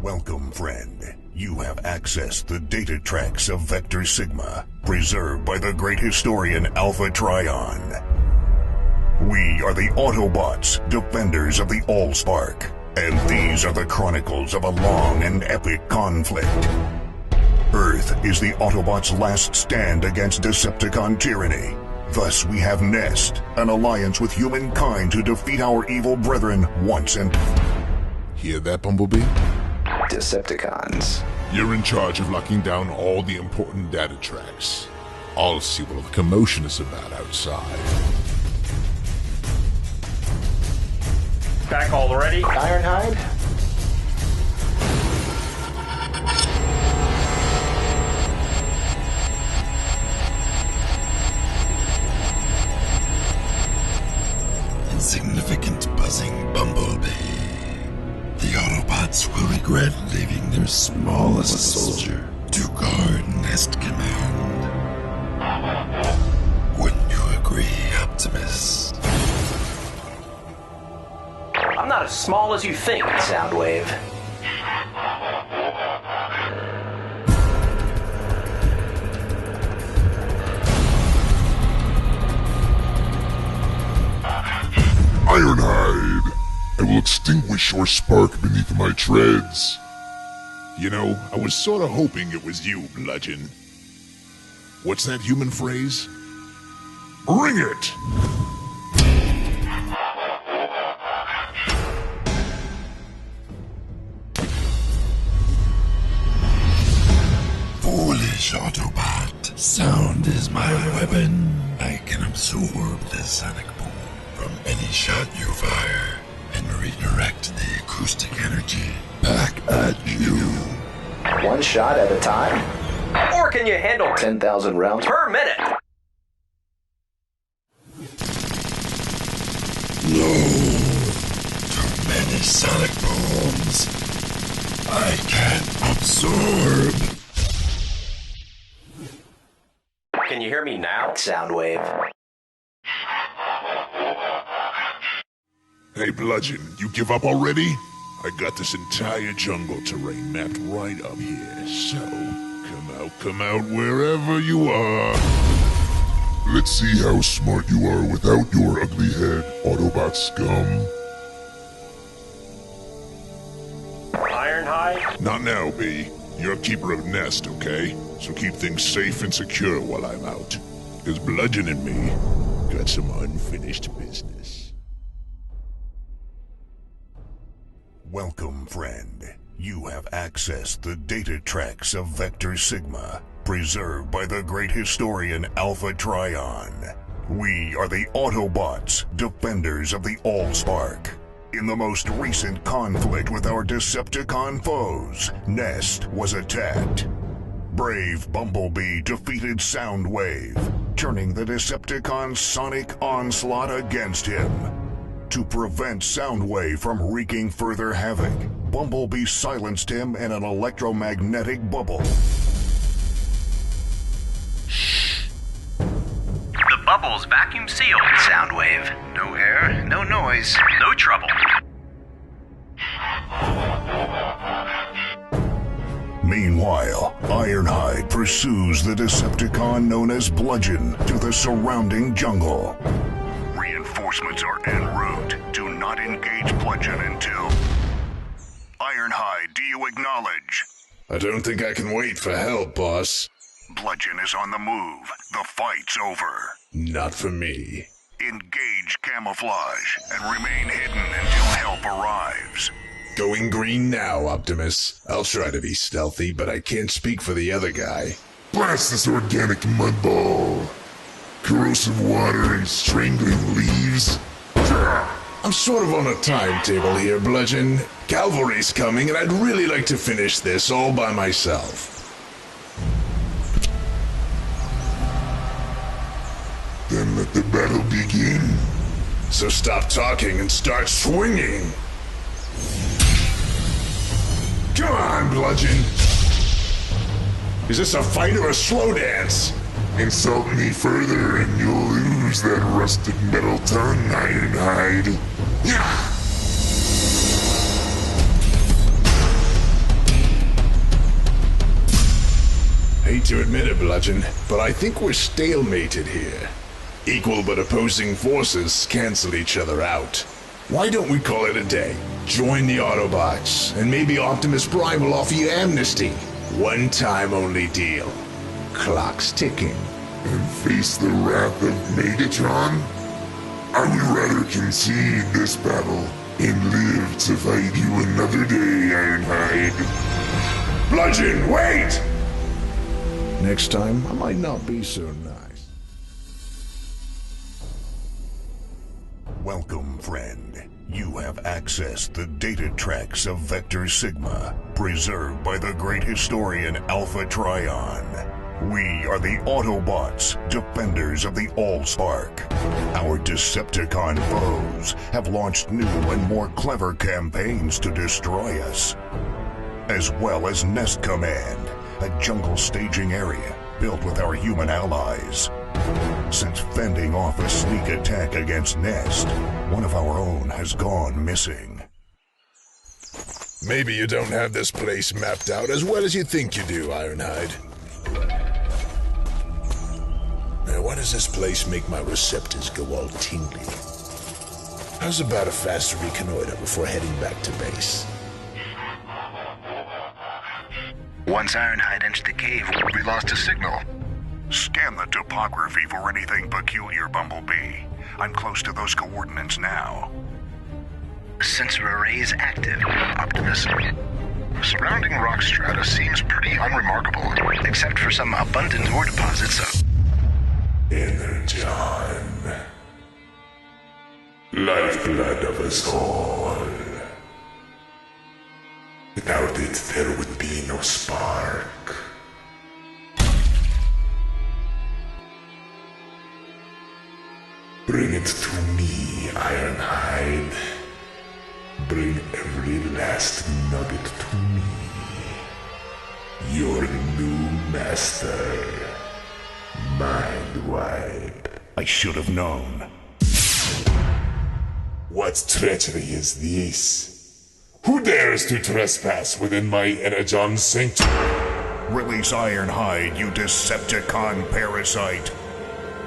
Welcome, friend. You have accessed the data tracks of Vector Sigma, preserved by the great historian Alpha Trion. We are the Autobots, defenders of the Allspark, and these are the chronicles of a long and epic conflict. Earth is the Autobots' last stand against Decepticon tyranny. Thus we have Nest, an alliance with humankind to defeat our evil brethren once and... Hear that, Bumblebee? Decepticons. You're in charge of locking down all the important data tracks. I'll see what all the commotion is about outside. Back already? Ironhide? Insignificant buzzing Bumblebee. The Autobots will regret leaving their smallest soldier to guard Nest Command. Wouldn't you agree, Optimus? I'm not as small as you think, Soundwave. Ironhide! I will extinguish your spark beneath my treads. You know, I was sort of hoping it was you, Bludgeon. What's that human phrase? Bring it! Foolish Autobot. Sound is my weapon. I can absorb the sonic boom from any shot you fire and redirect the acoustic energy back at you. One shot at a time? Or can you handle 10,000 rounds per minute? No. Too many sonic booms. I can't absorb. Can you hear me now? Soundwave. Hey, Bludgeon, you give up already? I got this entire jungle terrain mapped right up here, so come out wherever you are. Let's see how smart you are without your ugly head, Autobot scum. Ironhide? Not now, B. You're a keeper of Nest, okay? So keep things safe and secure while I'm out. Because Bludgeon and me got some unfinished business. Welcome, friend. You have accessed the data tracks of Vector Sigma, preserved by the great historian Alpha Trion. We are the Autobots, defenders of the Allspark. In the most recent conflict with our Decepticon foes, Nest was attacked. Brave Bumblebee defeated Soundwave, turning the Decepticon's sonic onslaught against him. To prevent Soundwave from wreaking further havoc, Bumblebee silenced him in an electromagnetic bubble. The bubble's vacuum sealed. Soundwave. No air, no noise. No trouble. Meanwhile, Ironhide pursues the Decepticon known as Bludgeon to the surrounding jungle. Reinforcements are en route. Do not engage Bludgeon until... Ironhide, do you acknowledge? I don't think I can wait for help, boss. Bludgeon is on the move. The fight's over. Not for me. Engage camouflage and remain hidden until help arrives. Going green now, Optimus. I'll try to be stealthy, but I can't speak for the other guy. Blast this organic mudball. Corrosive water and strangling leaves. I'm sort of on a timetable here, Bludgeon. Cavalry's coming, and I'd really like to finish this all by myself. Then let the battle begin. So stop talking and start swinging. Come on, Bludgeon. Is this a fight or a slow dance? Insult me further and you'll lose that rusted metal tongue, Ironhide. to admit it, Bludgeon, but I think we're stalemated here. Equal but opposing forces cancel each other out. Why don't we call it a day? Join the Autobots, and maybe Optimus Prime will offer you amnesty. One-time only deal. Clock's ticking. And face the wrath of Megatron? I would rather concede this battle and live to fight you another day, Ironhide. Bludgeon, wait! Next time, I might not be so nice. Welcome, friend. You have accessed the data tracks of Vector Sigma, preserved by the great historian Alpha Trion. We are the Autobots, defenders of the Allspark. Our Decepticon foes have launched new and more clever campaigns to destroy us, as well as Nest Command, a jungle staging area built with our human allies. Since fending off a sneak attack against Nest, one of our own has gone missing. Maybe you don't have this place mapped out as well as you think you do, Ironhide. Now, why does this place make my receptors go all tingly? How's about a fast reconnoiter before heading back to base? Once Ironhide entered the cave, we lost a signal. Scan the topography for anything peculiar, Bumblebee. I'm close to those coordinates now. Sensor arrays active, Optimus. Surrounding rock strata seems pretty unremarkable, except for some abundant ore deposits of Energon. Lifeblood of us all. Without it, there would be no spark. Bring it to me, Ironhide. Bring every last nugget to me. Your new master. Mind wipe. I should have known. What treachery is this? Who dares to trespass within my Energon sanctuary? Release Ironhide, you Decepticon parasite.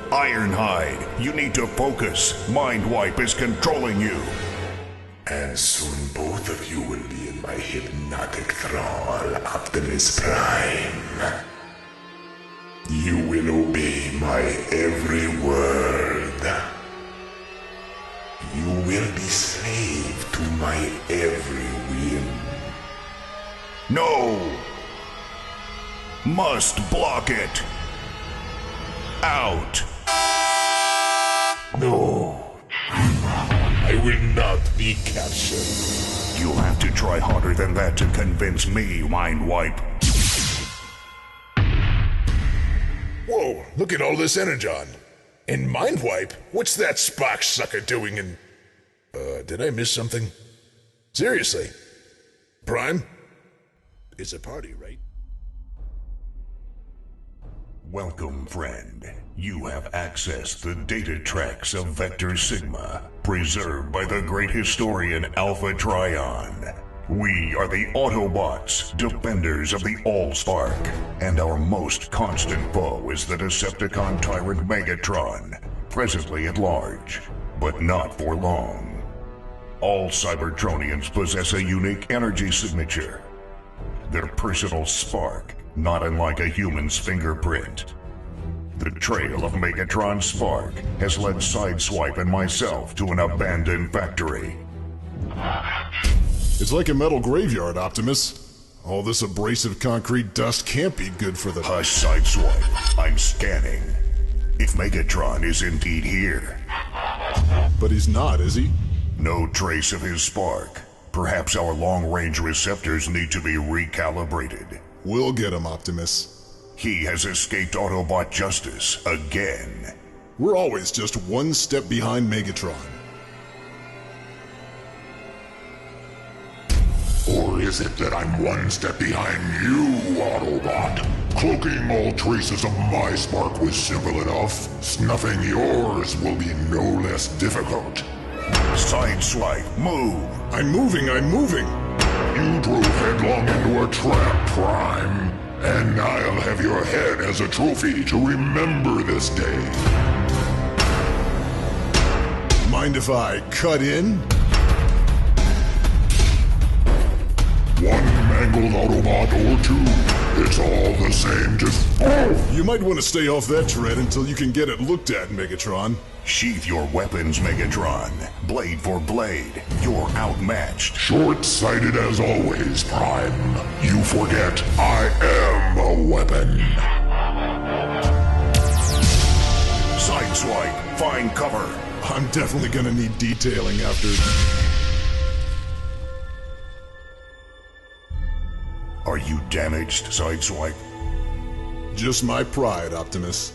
Ironhide, you need to focus. Mind wipe is controlling you. And soon both of you will be in my hypnotic thrall, Optimus Prime. You will obey my every word. You will be slave to my every whim. No! Must block it! Out! No! I will not be captured. You'll have to try harder than that to convince me, Mind Wipe. Whoa, look at all this Energon. And Mind Wipe? What's that Spock sucker doing in... did I miss something? Seriously? Prime? It's a party, right? Welcome, friend. You have accessed the data tracks of Vector Sigma, preserved by the great historian Alpha Trion. We are the Autobots, defenders of the Allspark, and our most constant foe is the Decepticon tyrant Megatron, presently at large, but not for long. All Cybertronians possess a unique energy signature. Their personal spark, not unlike a human's fingerprint. The trail of Megatron's spark has led Sideswipe and myself to an abandoned factory. It's like a metal graveyard, Optimus. All this abrasive concrete dust can't be good for the... Hush, Sideswipe. I'm scanning. If Megatron is indeed here. But he's not, is he? No trace of his spark. Perhaps our long-range receptors need to be recalibrated. We'll get him, Optimus. He has escaped Autobot justice again. We're always just one step behind Megatron. Or is it that I'm one step behind you, Autobot? Cloaking all traces of my spark was simple enough. Snuffing yours will be no less difficult. Sideswipe, move! I'm moving! You drove headlong into a trap, Prime. And I'll have your head as a trophy to remember this day. Mind if I cut in? One mangled Autobot or two, it's all the same, just... Oh! You might want to stay off that tread until you can get it looked at, Megatron. Sheath your weapons, Megatron. Blade for blade, you're outmatched. Short-sighted as always, Prime. You forget I am a weapon. Sideswipe, find cover. I'm definitely gonna need detailing after... Are you damaged, Sideswipe? Just my pride, Optimus.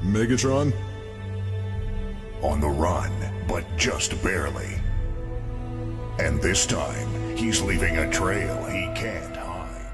Megatron? On the run, but just barely. And this time, he's leaving a trail he can't hide.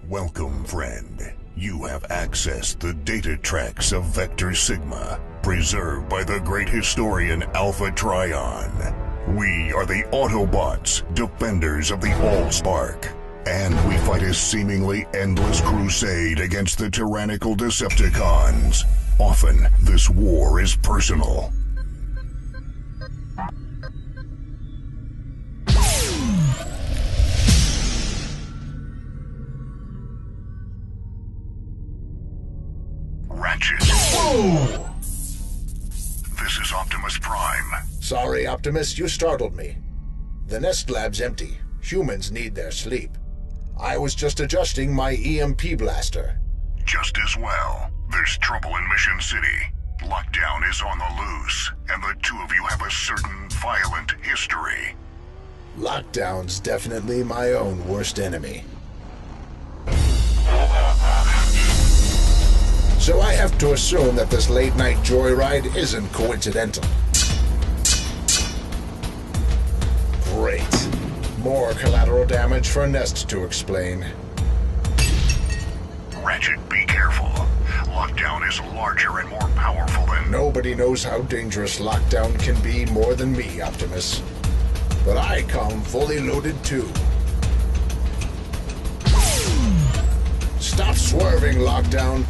Welcome, friend. You have accessed the data tracks of Vector Sigma, preserved by the great historian Alpha Trion. We are the Autobots, defenders of the Allspark. And we fight a seemingly endless crusade against the tyrannical Decepticons. Often, this war is personal. Ratchet. Whoa! This is Optimus Prime. Sorry, Optimus, you startled me. The nest lab's empty. Humans need their sleep. I was just adjusting my EMP blaster. Just as well. There's trouble in Mission City. Lockdown is on the loose, and the two of you have a certain violent history. Lockdown's definitely my own worst enemy. So I have to assume that this late-night joyride isn't coincidental. Great. More collateral damage for Nest to explain. Ratchet, be careful. Lockdown is larger and more powerful than... Nobody knows how dangerous Lockdown can be more than me, Optimus. But I come fully loaded too. Stop swerving, Lockdown.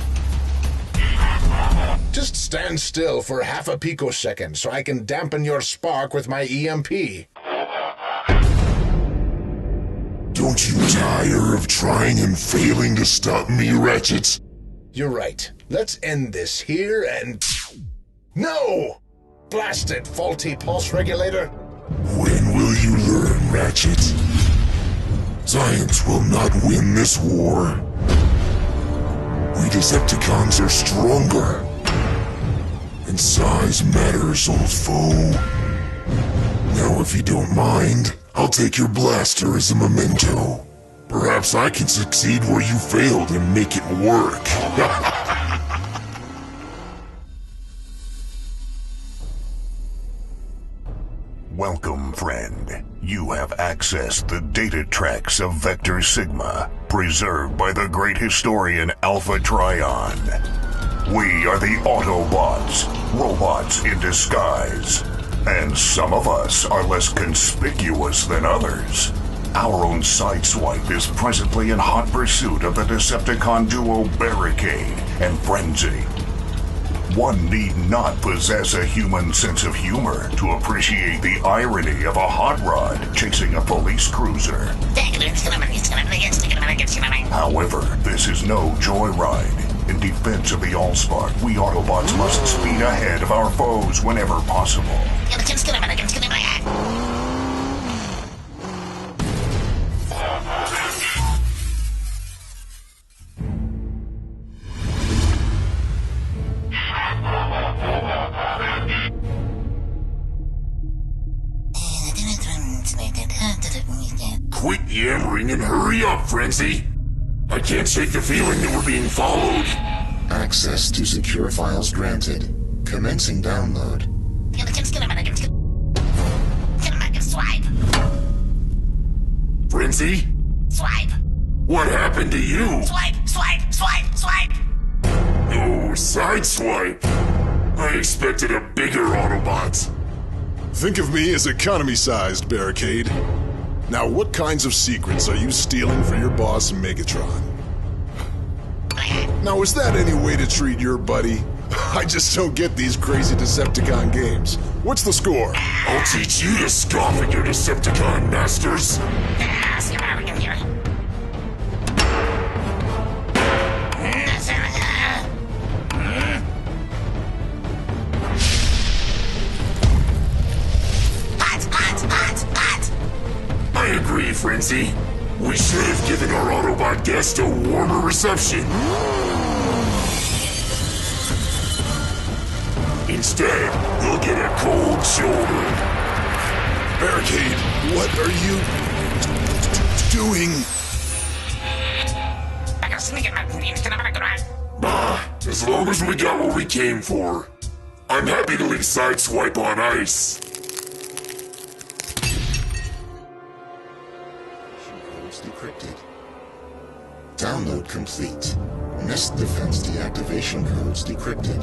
Just stand still for half a picosecond so I can dampen your spark with my EMP. Don't you tire of trying and failing to stop me, Ratchet? You're right. Let's end this here and... No! Blast it, faulty pulse regulator! When will you learn, Ratchet? Science will not win this war. We Decepticons are stronger. And size matters, old foe. Now, if you don't mind, I'll take your blaster as a memento. Perhaps I can succeed where you failed and make it work. Welcome, friend. You have accessed the data tracks of Vector Sigma, preserved by the great historian Alpha Trion. We are the Autobots, robots in disguise. And some of us are less conspicuous than others. Our own Sideswipe is presently in hot pursuit of the Decepticon duo Barricade and Frenzy. One need not possess a human sense of humor to appreciate the irony of a hot rod chasing a police cruiser. However, this is no joyride. In defense of the Allspark, we Autobots must speed ahead of our foes whenever possible. Quit yammering and hurry up, Frenzy! I can't shake the feeling that we're being followed. Access to secure files granted. Commencing download. Frenzy? Swipe! What happened to you? Swipe! Swipe! Swipe! Swipe! No, Sideswipe. I expected a bigger Autobot. Think of me as economy-sized, Barricade. Now, what kinds of secrets are you stealing for your boss, Megatron? Now, is that any way to treat your buddy? I just don't get these crazy Decepticon games. What's the score? I'll teach you to scoff at your Decepticon masters. I agree, Frenzy. We should have given our Autobot guest a warmer reception. Instead, he'll get a cold shoulder. Barricade, what are you doing? Bah, as long as we got what we came for. I'm happy to leave Sideswipe on ice. Codes decrypted. Download complete. Nest defense deactivation codes decrypted.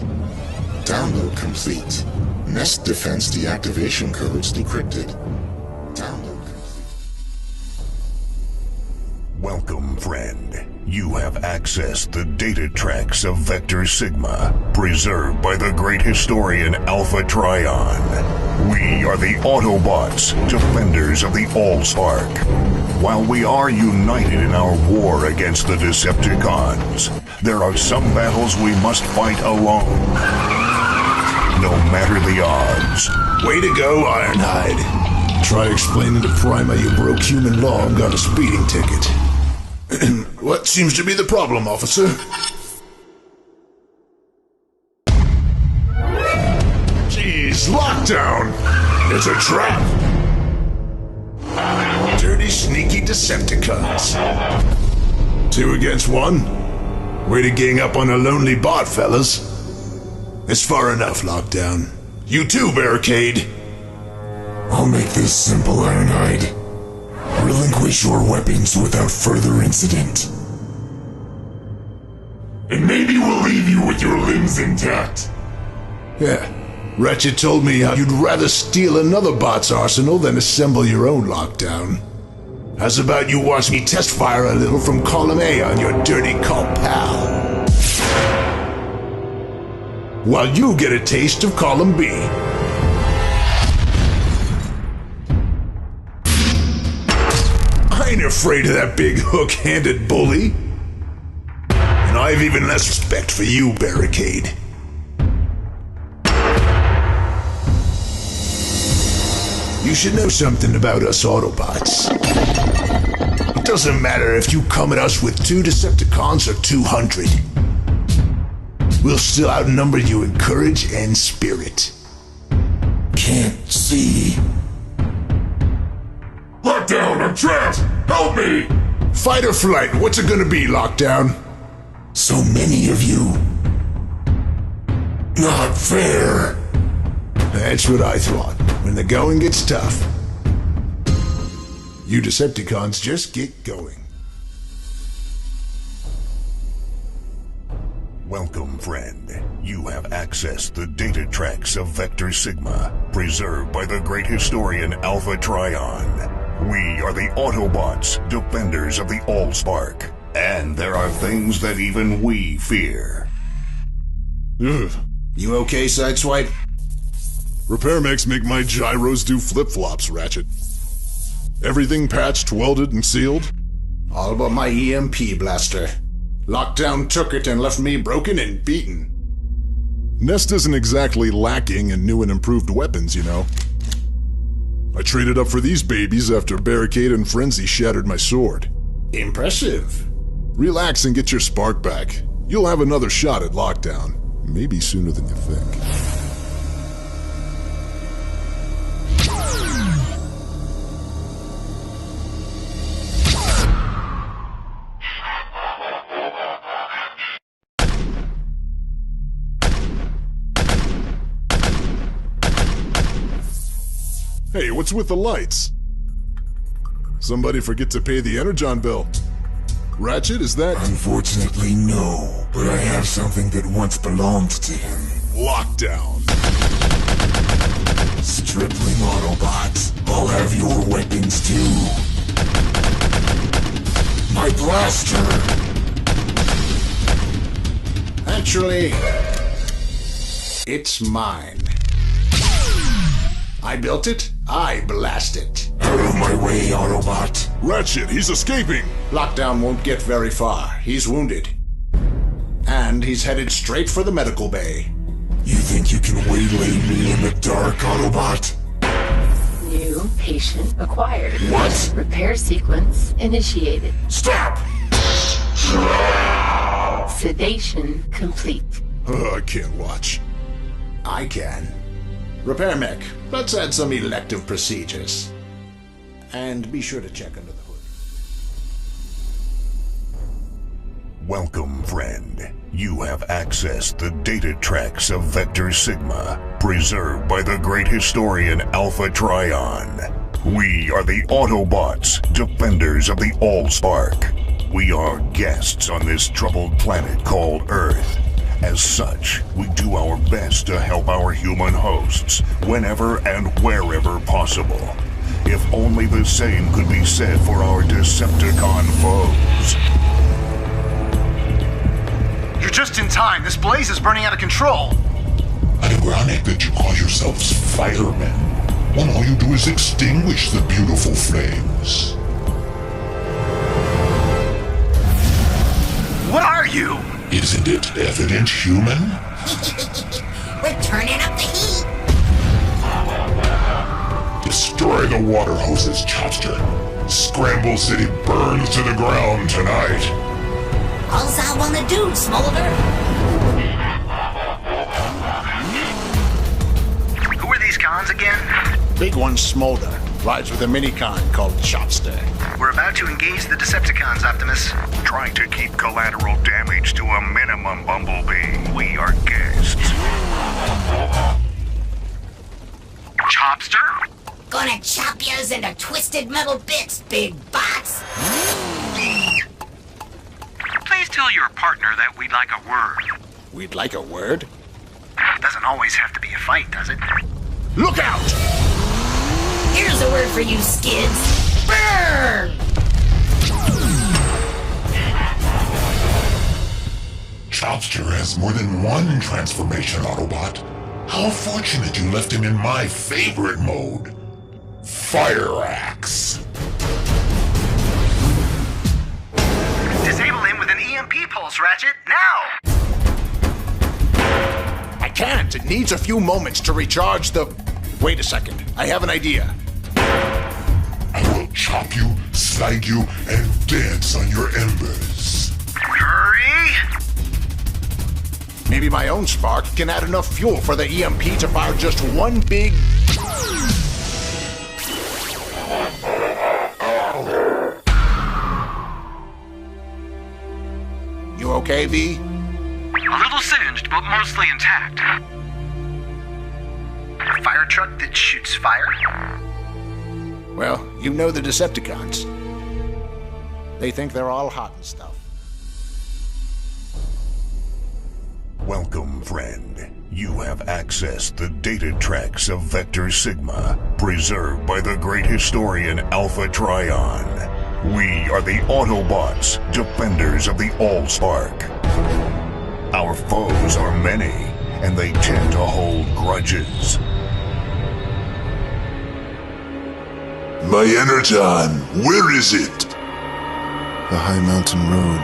Download complete. Nest defense deactivation codes decrypted. Download complete. Welcome, friend. You have accessed the data tracks of Vector Sigma, preserved by the great historian Alpha Trion. We are the Autobots, defenders of the Allspark. While we are united in our war against the Decepticons, there are some battles we must fight alone, no matter the odds. Way to go, Ironhide. Try explaining to Prima you broke human law and got a speeding ticket. What seems to be the problem, officer? Jeez, lockdown! It's a trap. Dirty, sneaky Decepticons. 2 against 1? Way to gang up on a lonely bot, fellas. It's far enough, Lockdown. You too, Barricade. I'll make this simple, Ironhide. Relinquish your weapons without further incident. And maybe we'll leave you with your limbs intact. Yeah. Ratchet told me how you'd rather steal another bot's arsenal than assemble your own, Lockdown. How's about you watch me test fire a little from column A on your dirty cop pal? While you get a taste of column B. I ain't afraid of that big hook-handed bully. And I've even less respect for you, Barricade. You should know something about us Autobots. It doesn't matter if you come at us with 2 Decepticons or 200. We'll still outnumber you in courage and spirit. Can't see. Lockdown, I'm trapped! Help me! Fight or flight, what's it gonna be, Lockdown? So many of you. Not fair. That's what I thought. When the going gets tough, you Decepticons just get going. Welcome, friend. You have accessed the data tracks of Vector Sigma, preserved by the great historian Alpha Trion. We are the Autobots, defenders of the Allspark. And there are things that even we fear. Ugh. You okay, Sideswipe? Repair mechs make my gyros do flip-flops, Ratchet. Everything patched, welded, and sealed? All but my EMP blaster. Lockdown took it and left me broken and beaten. Nest isn't exactly lacking in new and improved weapons, you know. I traded up for these babies after Barricade and Frenzy shattered my sword. Impressive. Relax and get your spark back. You'll have another shot at Lockdown. Maybe sooner than you think. Hey, what's with the lights? Somebody forget to pay the Energon bill. Ratchet, is that... Unfortunately, no. But I have something that once belonged to him. Lockdown. Stripling Autobots, I'll have your weapons too. Actually, it's mine. I built it, I blast it. Out of my way, Autobot. Ratchet, he's escaping! Lockdown won't get very far. He's wounded. And he's headed straight for the medical bay. You think you can waylay me in the dark, Autobot? New patient acquired. What? Repair sequence initiated. Stop! Sedation complete. I can't watch. I can. Repair mech, let's add some elective procedures. And be sure to check under the hood. Welcome, friend. You have accessed the data tracks of Vector Sigma, preserved by the great historian Alpha Trion. We are the Autobots, defenders of the Allspark. We are guests on this troubled planet called Earth. As such, we do our best to help our human hosts whenever and wherever possible. If only the same could be said for our Decepticon foes. You're just in time. This blaze is burning out of control. Ironic that you call yourselves firemen, when all you do is extinguish the beautiful flames. What are you? Isn't it evident, human? We're turning up the heat. Destroy the water hoses, Chopster. Scramble City burns to the ground tonight. All I wanna do, Smolder. Who are these cons again? Big one, Smolder, rides with a mini-con called Chopster. We're about to engage the Decepticons, Optimus. Trying to keep collateral damage to a minimum, Bumblebee. We are guests. Chopster? Gonna chop yours into twisted metal bits, big bots. Please tell your partner that we'd like a word. We'd like a word? Doesn't always have to be a fight, does it? Look out! Here's a word for you, skids. Burn! Chopster has more than one transformation, Autobot. How fortunate you left him in my favorite mode. Fire Axe. Disable him with an EMP pulse, Ratchet. Now! I can't. It needs a few moments to recharge the... Wait a second. I have an idea. I will chop you, slag you, and dance on your embers. Hurry! Maybe my own spark can add enough fuel for the EMP to fire just one big... You okay, V? A little singed, but mostly intact. A fire truck that shoots fire? Well, you know the Decepticons. They think they're all hot and stuff. Welcome, friend. You have accessed the data tracks of Vector Sigma, preserved by the great historian Alpha Trion. We are the Autobots, defenders of the Allspark. Our foes are many, and they tend to hold grudges. My Energon, where is it? The High Mountain Road.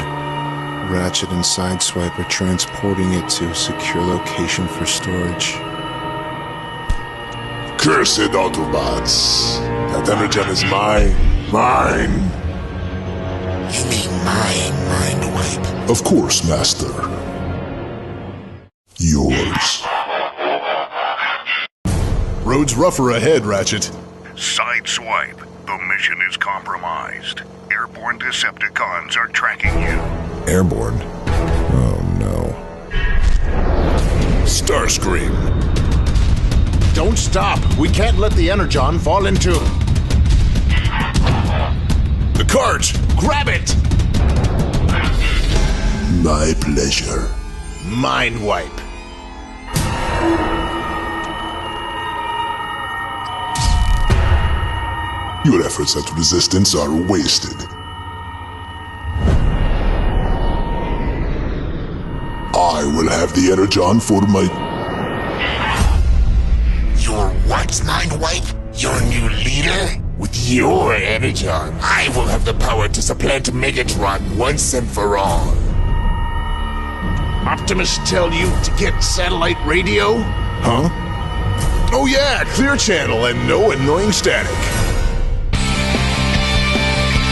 Ratchet and Sideswipe are transporting it to a secure location for storage. Cursed Autobots. That Energon is mine. Mine. You mean my mind wipe? Of course, Master. Yours. Road's rougher ahead, Ratchet. Sideswipe. The mission is compromised. Airborne Decepticons are tracking you. Airborne? Oh no. Starscream. Don't stop. We can't let the Energon fall into... The cart! Grab it! My pleasure. Mind wipe. Your efforts at resistance are wasted. I will have the energon for my... Your what, Mindwipe? Your new leader? With your energon, I will have the power to supplant Megatron once and for all. Optimus tell you to get satellite radio? Huh? Oh yeah, clear channel and no annoying static.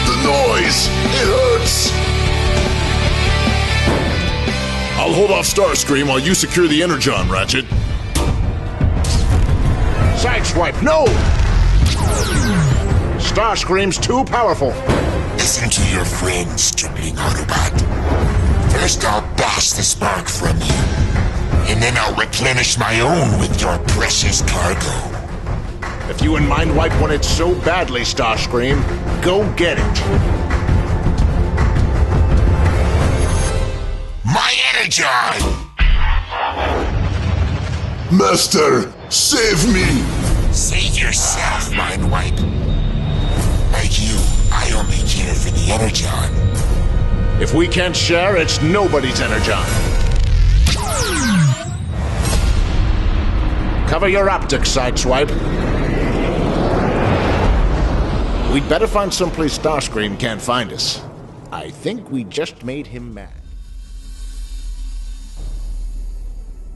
The noise! It hurts! I'll hold off Starscream while you secure the energon, Ratchet. Sideswipe, no! Starscream's too powerful. Listen to your friend, stripling Autobot. First I'll bash the spark from you, and then I'll replenish my own with your precious cargo. If you and Mindwipe want it so badly, Starscream, go get it. My energon! Master, save me! Save yourself, Mindwipe. Like you, I only care for the energon. If we can't share, it's nobody's energon. Cover your optics, Sideswipe. We'd better find someplace Starscream can't find us. I think we just made him mad.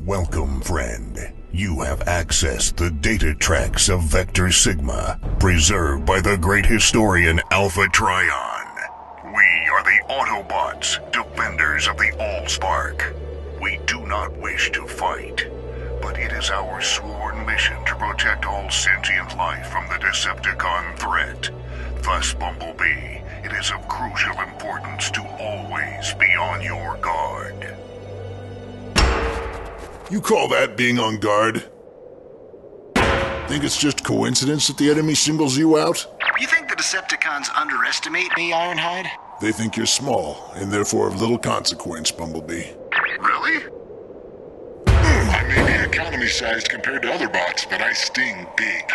Welcome, friend. You have accessed the data tracks of Vector Sigma, preserved by the great historian Alpha Trion. We are the Autobots, defenders of the Allspark. We do not wish to fight, but it is our sworn mission to protect all sentient life from the Decepticon threat. Thus, Bumblebee, it is of crucial importance to always be on your guard. You call that being on guard? Think it's just coincidence that the enemy singles you out? You think the Decepticons underestimate me, Ironhide? They think you're small, and therefore of little consequence, Bumblebee. Really? I may be economy-sized compared to other bots, but I sting big.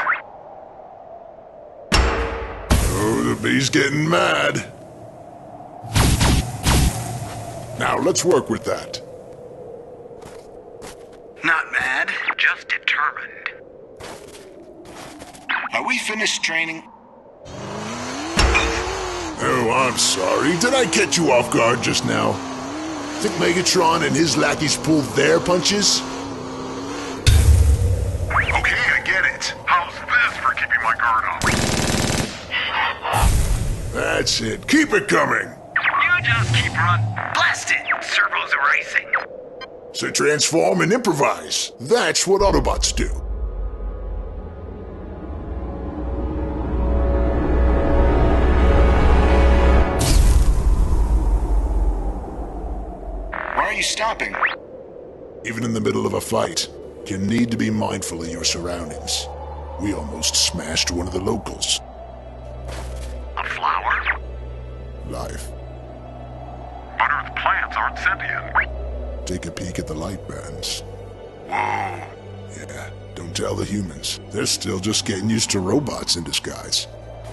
Oh, the bee's getting mad. Now, let's work with that. Not mad. Just determined. Are we finished training? Oh, I'm sorry. Did I catch you off guard just now? Think Megatron and his lackeys pulled their punches? Okay, I get it. How's this for keeping my guard up? That's it. Keep it coming. You just keep running. Blast it! Servos are racing. So transform and improvise. That's what Autobots do. Why are you stopping? Even in the middle of a fight, you need to be mindful of your surroundings. We almost smashed one of the locals. A flower? Life. But Earth plants aren't sentient. Take a peek at the light bands. Whoa. Yeah, don't tell the humans. They're still just getting used to robots in disguise.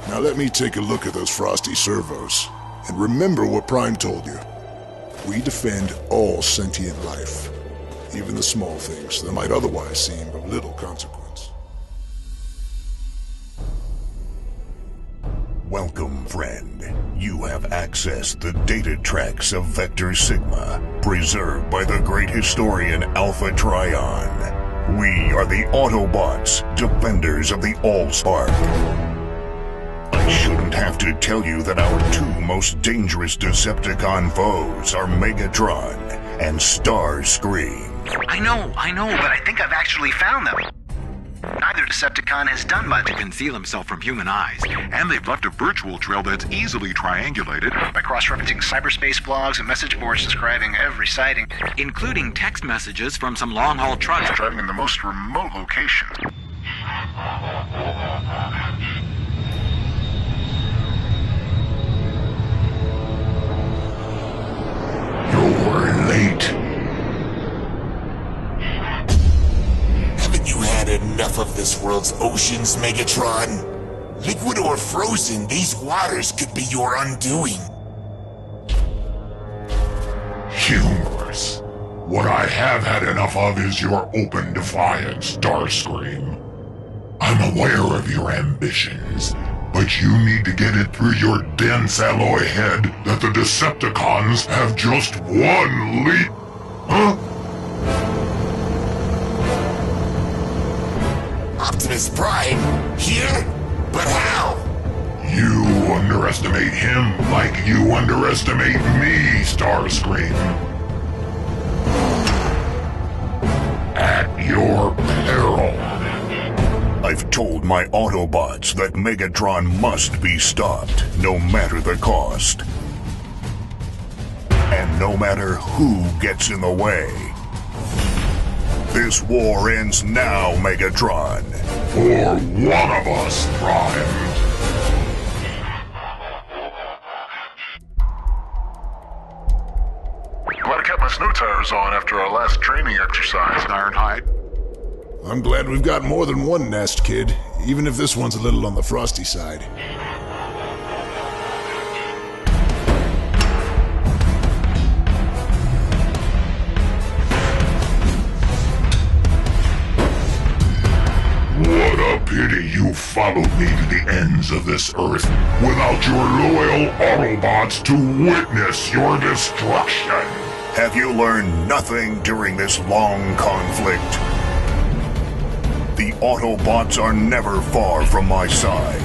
Now let me take a look at those frosty servos. And remember what Prime told you. We defend all sentient life. Even the small things that might otherwise seem of little consequence. Welcome, friend. You have accessed the data tracks of Vector Sigma, preserved by the great historian Alpha Trion. We are the Autobots, defenders of the Allspark. I shouldn't have to tell you that our two most dangerous Decepticon foes are Megatron and Starscream. I know, but I think I've actually found them. Neither Decepticon has done much to conceal himself from human eyes, and they've left a virtual trail that's easily triangulated by cross-referencing cyberspace blogs and message boards describing every sighting, including text messages from some long-haul trucks driving in the most remote locations. You're late. Haven't you had enough of this world's oceans, Megatron? Liquid or frozen, these waters could be your undoing. Humorous. What I have had enough of is your open defiance, Starscream. I'm aware of your ambitions, but you need to get it through your dense alloy head that the Decepticons have just one lead... Huh? Optimus Prime? Here? But how? You underestimate him like you underestimate me, Starscream. At your peril. I've told my Autobots that Megatron must be stopped, no matter the cost. And no matter who gets in the way. This war ends now, Megatron. For one of us, Prime. Glad I kept my snow tires on after our last training exercise, Ironhide. I'm glad we've got more than one nest, kid, even if this one's a little on the frosty side. What a pity you followed me to the ends of this earth without your loyal Autobots to witness your destruction. Have you learned nothing during this long conflict? The Autobots are never far from my side.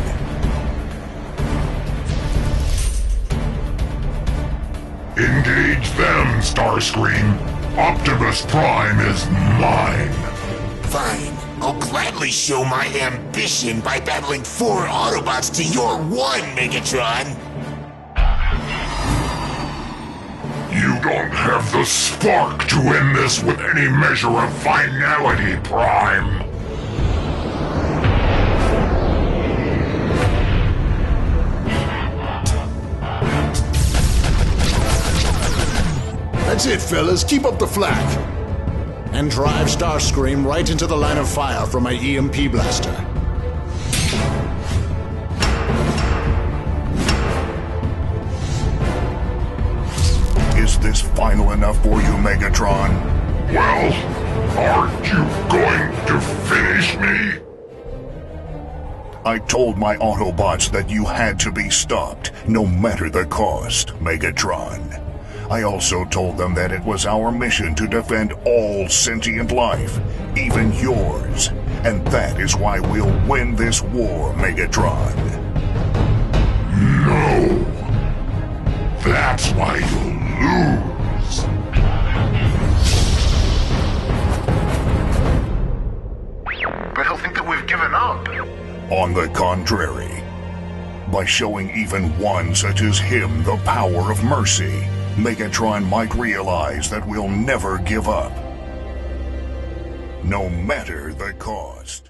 Engage them, Starscream. Optimus Prime is mine. Fine. I'll gladly show my ambition by battling 4 Autobots to your 1, Megatron. You don't have the spark to end this with any measure of finality, Prime. That's it, fellas. Keep up the flak. And drive Starscream right into the line of fire from my EMP blaster. Is this final enough for you, Megatron? Well, aren't you going to finish me? I told my Autobots that you had to be stopped, no matter the cost, Megatron. I also told them that it was our mission to defend all sentient life, even yours. And that is why we'll win this war, Megatron. No. That's why you'll lose. But he'll think that we've given up. On the contrary, by showing even one such as him the power of mercy, Megatron might realize that we'll never give up. No matter the cost.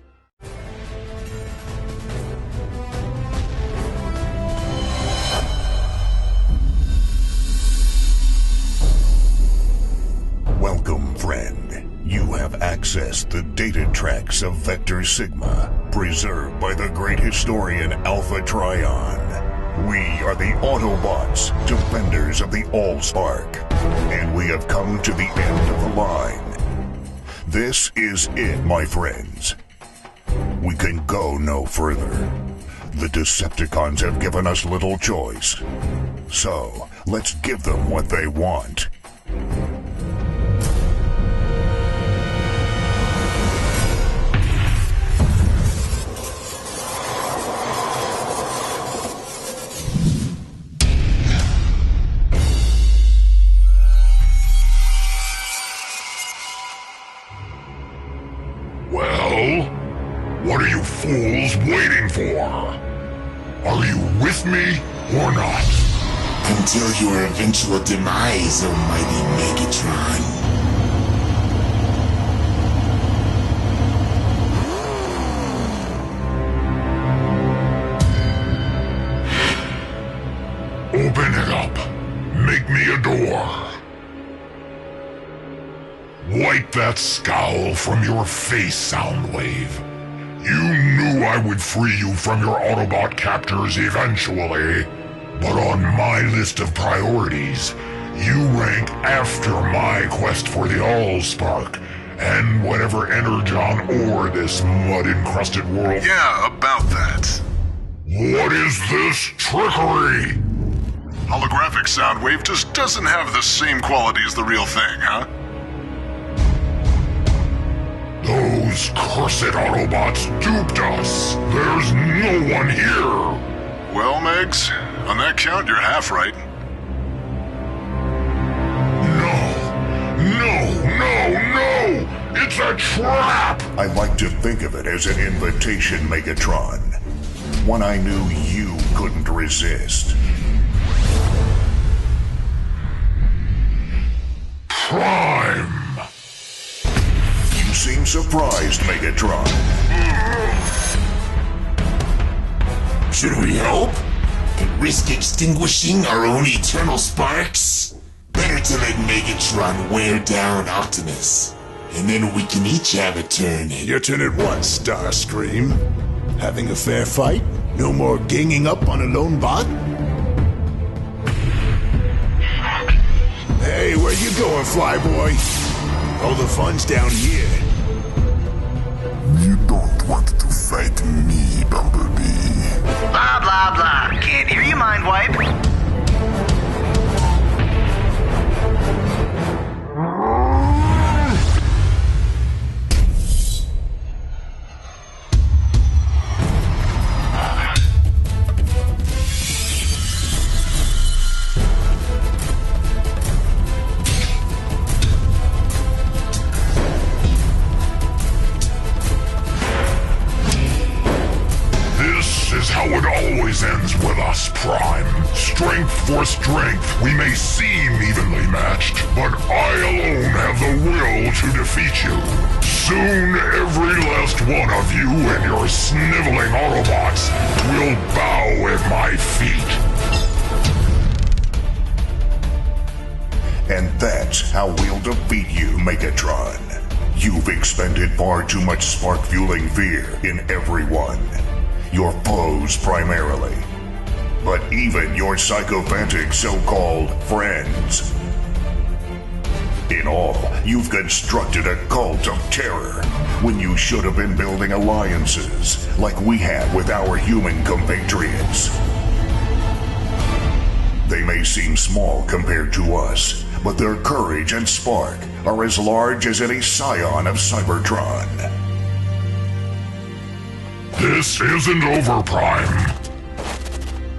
Welcome, friend. You have accessed the data tracks of Vector Sigma, preserved by the great historian Alpha Trion. We are the Autobots, defenders of the Allspark, and we have come to the end of the line. This is it, my friends. We can go no further. The Decepticons have given us little choice. So, let's give them what they want. What are you fools waiting for? Are you with me or not? Until your eventual demise, almighty Megatron. Open it up. Make me a door. Wipe that scowl from your face, Soundwave. You knew I would free you from your Autobot captors eventually, but on my list of priorities, You rank after my quest for the Allspark, and whatever energon ore this mud-encrusted world... Yeah, about that. What is this trickery? Holographic Soundwave just doesn't have the same quality as the real thing, huh? Those cursed Autobots duped us. There's no one here. Well, Megs, on that count, you're half right. No! It's a trap! I like to think of it as an invitation, Megatron. One I knew you couldn't resist. Prime! You seem surprised, Megatron. Should we help? And risk extinguishing our own eternal sparks? Better to let Megatron wear down Optimus. And then we can each have a turn in. Your turn at once, Starscream. Having a fair fight? No more ganging up on a lone bot? Hey, where you going, Flyboy? All the fun's down here. You don't want to fight me, Bumblebee. Blah, blah, blah. Can't hear you, Mind Wipe. How it always ends with us, Prime. Strength for strength, we may seem evenly matched, but I alone have the will to defeat you. Soon, every last one of you and your sniveling Autobots will bow at my feet. And that's how we'll defeat you, Megatron. You've expended far too much spark-fueling fear in everyone. Your foes primarily, but even your sycophantic so-called friends. In all, you've constructed a cult of terror when you should have been building alliances like we have with our human compatriots. They may seem small compared to us, but their courage and spark are as large as any scion of Cybertron. This isn't over, Prime.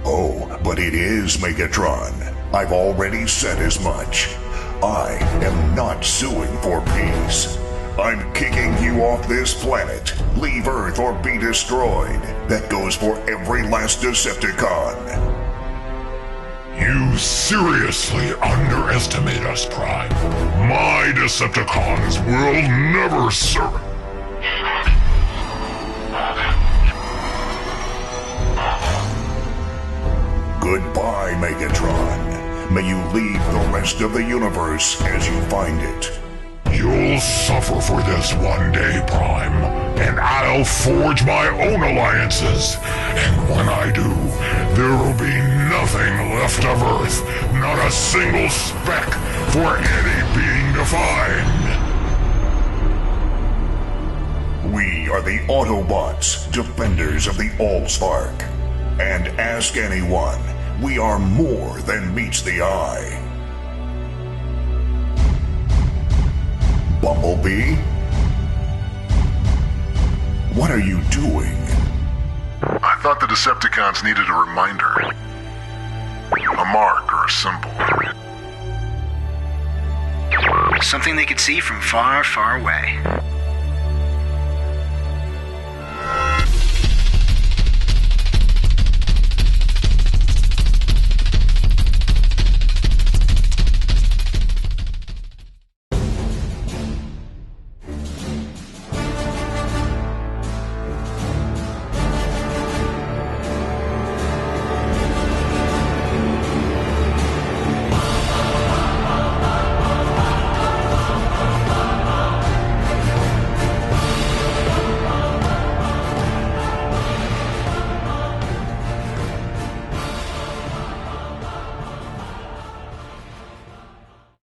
Oh, but it is, Megatron. I've already said as much. I am not suing for peace. I'm kicking you off this planet. Leave Earth or be destroyed. That goes for every last Decepticon. You seriously underestimate us, Prime. My Decepticons will never serve... Goodbye, Megatron. May you leave the rest of the universe as you find it. You'll suffer for this one day, Prime, and I'll forge my own alliances. And when I do, there will be nothing left of Earth, not a single speck for any being to find. We are the Autobots, defenders of the Allspark. And ask anyone, we are more than meets the eye. Bumblebee? What are you doing? I thought the Decepticons needed a reminder. A mark or a symbol. Something they could see from far, far away.